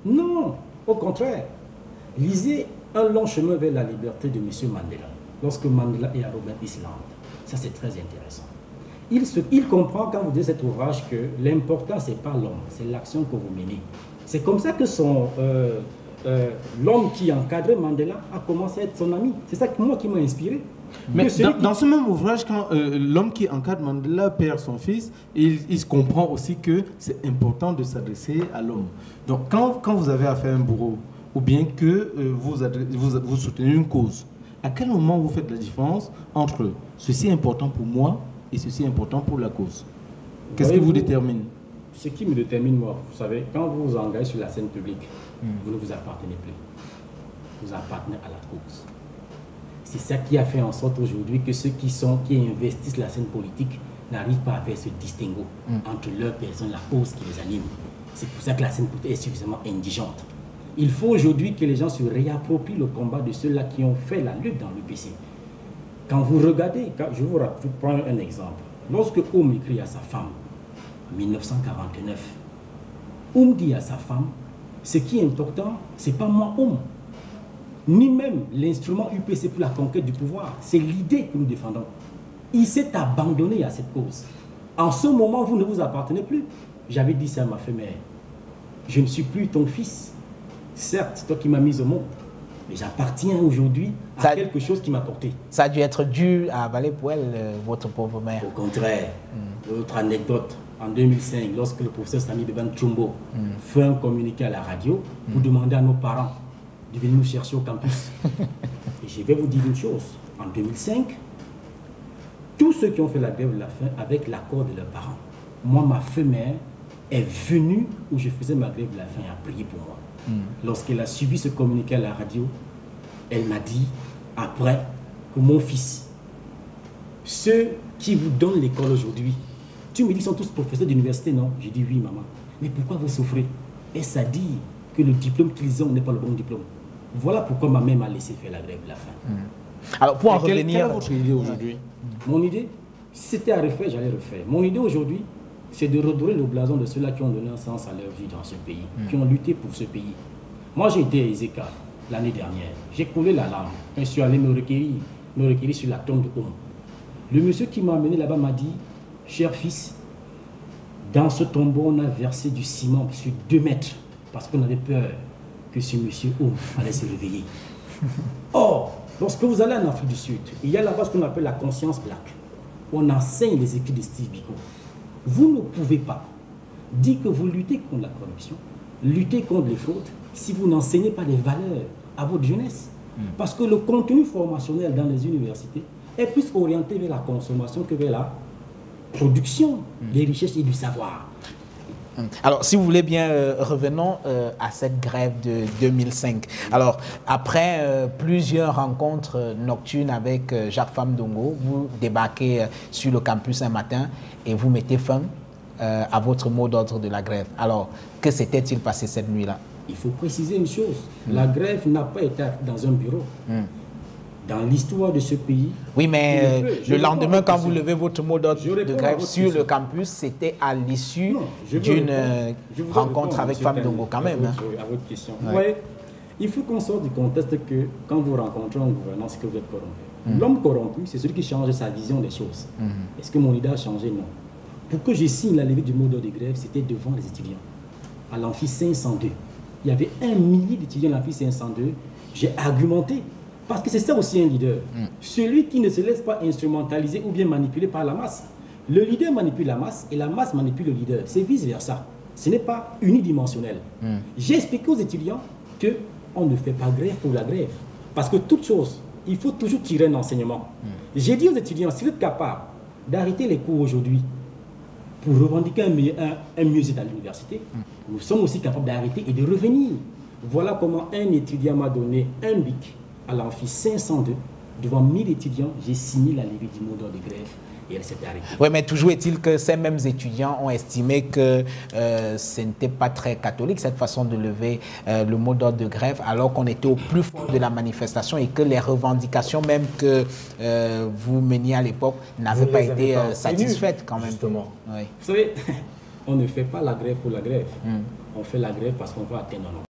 Non, au contraire. Lisez Un long chemin vers la liberté de M. Mandela, lorsque Mandela est à Robben Island. Ça, c'est très intéressant. Il comprend, quand vous dites cet ouvrage, que l'important, ce n'est pas l'homme, c'est l'action que vous menez. C'est comme ça que l'homme qui encadrait Mandela a commencé à être son ami. C'est ça qui m'a inspiré. Mais dans ce même ouvrage, quand l'homme qui encadre Mandela perd son fils, il se comprend aussi que c'est important de s'adresser à l'homme. Donc quand vous avez affaire à un bourreau, ou bien que vous soutenez une cause, à quel moment vous faites la différence entre ceci est important pour moi et ceci est important pour la cause? Qu'est-ce qui vous détermine? Ce qui me détermine, moi, vous savez, quand vous vous engagez sur la scène publique, vous ne vous appartenez plus. Vous appartenez à la cause. C'est ça qui a fait en sorte aujourd'hui que ceux qui investissent la scène politique n'arrivent pas à faire ce distinguo entre leur personne, la cause qui les anime. C'est pour ça que la scène politique est suffisamment indigente. Il faut aujourd'hui que les gens se réapproprient le combat de ceux-là qui ont fait la lutte dans l'UPC. Quand vous regardez, je vous prends un exemple. Lorsque Oum écrit à sa femme, en 1949, Oum dit à sa femme, ce qui est important, ce n'est pas moi Oum, ni même l'instrument UPC pour la conquête du pouvoir, c'est l'idée que nous défendons. Il s'est abandonné à cette cause. En ce moment, vous ne vous appartenez plus. J'avais dit ça à ma femme, je ne suis plus ton fils. Certes, c'est toi qui m'as mis au monde, mais j'appartiens aujourd'hui à quelque chose qui m'a porté. Ça a dû être dur à avaler pour elle, votre pauvre mère. Au contraire. Autre anecdote, en 2005, lorsque le professeur Sami Beban Tchombo fait un communiqué à la radio pour demander à nos parents de venir nous chercher au campus. Et je vais vous dire une chose, en 2005, tous ceux qui ont fait la grève de la faim avec l'accord de leurs parents, moi, ma mère est venue où je faisais ma grève de la faim et a prié pour moi. Lorsqu'elle a suivi ce communiqué à la radio, elle m'a dit, après, que mon fils, ceux qui vous donnent l'école aujourd'hui, tu me dis qu'ils sont tous professeurs d'université, non? J'ai dit oui, maman. Mais pourquoi vous souffrez? Et ça dit que le diplôme qu'ils ont n'est pas le bon diplôme. Voilà pourquoi ma mère m'a laissé faire la grève de la faim. Alors, pour en revenir... Quelle est votre idée aujourd'hui? Mon idée, si c'était à refaire, j'allais refaire. Mon idée aujourd'hui, c'est de redorer le blason de ceux-là qui ont donné un sens à leur vie dans ce pays, qui ont lutté pour ce pays. Moi, j'ai été à Ezeka l'année dernière. J'ai coulé la larme quand je suis allé me requérir sur la tombe de Oum. Le monsieur qui m'a amené là-bas m'a dit, cher fils, dans ce tombeau, on a versé du ciment sur 2 mètres parce qu'on avait peur que ce monsieur Oum allait se réveiller. Or, lorsque vous allez en Afrique du Sud, il y a là-bas ce qu'on appelle la conscience black. On enseigne les écrits de Steve Biko. Vous ne pouvez pas dire que vous luttez contre la corruption, lutter contre les fraudes, si vous n'enseignez pas des valeurs à votre jeunesse. Parce que le contenu formationnel dans les universités est plus orienté vers la consommation que vers la production des richesses et du savoir. Alors, si vous voulez bien, revenons à cette grève de 2005. Alors, après plusieurs rencontres nocturnes avec Jacques Famdongo, vous débarquez sur le campus un matin et vous mettez fin à votre mot d'ordre de la grève. Alors, que s'était-il passé cette nuit-là? Il faut préciser une chose. La grève n'a pas été dans un bureau. Dans l'histoire de ce pays... Oui, mais le lendemain, quand vous levez votre mot d'ordre de grève sur le campus, c'était à l'issue d'une rencontre avec Famdongo quand même. À votre question. Vous voyez, il faut qu'on sorte du contexte que quand vous rencontrez un gouvernement, c'est que vous êtes corrompu. L'homme corrompu, c'est celui qui change sa vision des choses. Est-ce que mon idée a changé? Non. Pour que je signe la levée du mot d'ordre de grève, c'était devant les étudiants. À l'amphi 502. Il y avait 1 millier d'étudiants à l'amphi 502. J'ai argumenté. Parce que c'est ça aussi un leader. Celui qui ne se laisse pas instrumentaliser ou bien manipuler par la masse. Le leader manipule la masse et la masse manipule le leader. C'est vice-versa. Ce n'est pas unidimensionnel. J'ai expliqué aux étudiants qu'on ne fait pas grève pour la grève. Parce que toute chose, il faut toujours tirer un enseignement. J'ai dit aux étudiants, si vous êtes capable d'arrêter les cours aujourd'hui pour revendiquer un mieux-être à l'université, nous sommes aussi capables d'arrêter et de revenir. Voilà comment un étudiant m'a donné un bic à l'amphi 502, devant 1000 étudiants, j'ai signé la levée du mot d'ordre de grève et elle s'est arrêtée. Oui, mais toujours est-il que ces mêmes étudiants ont estimé que ce n'était pas très catholique, cette façon de lever le mot d'ordre de grève, alors qu'on était au plus fort de la manifestation et que les revendications même que vous meniez à l'époque n'avaient pas été satisfaites quand même. Justement. Oui. Vous savez, on ne fait pas la grève pour la grève. On fait la grève parce qu'on veut atteindre nos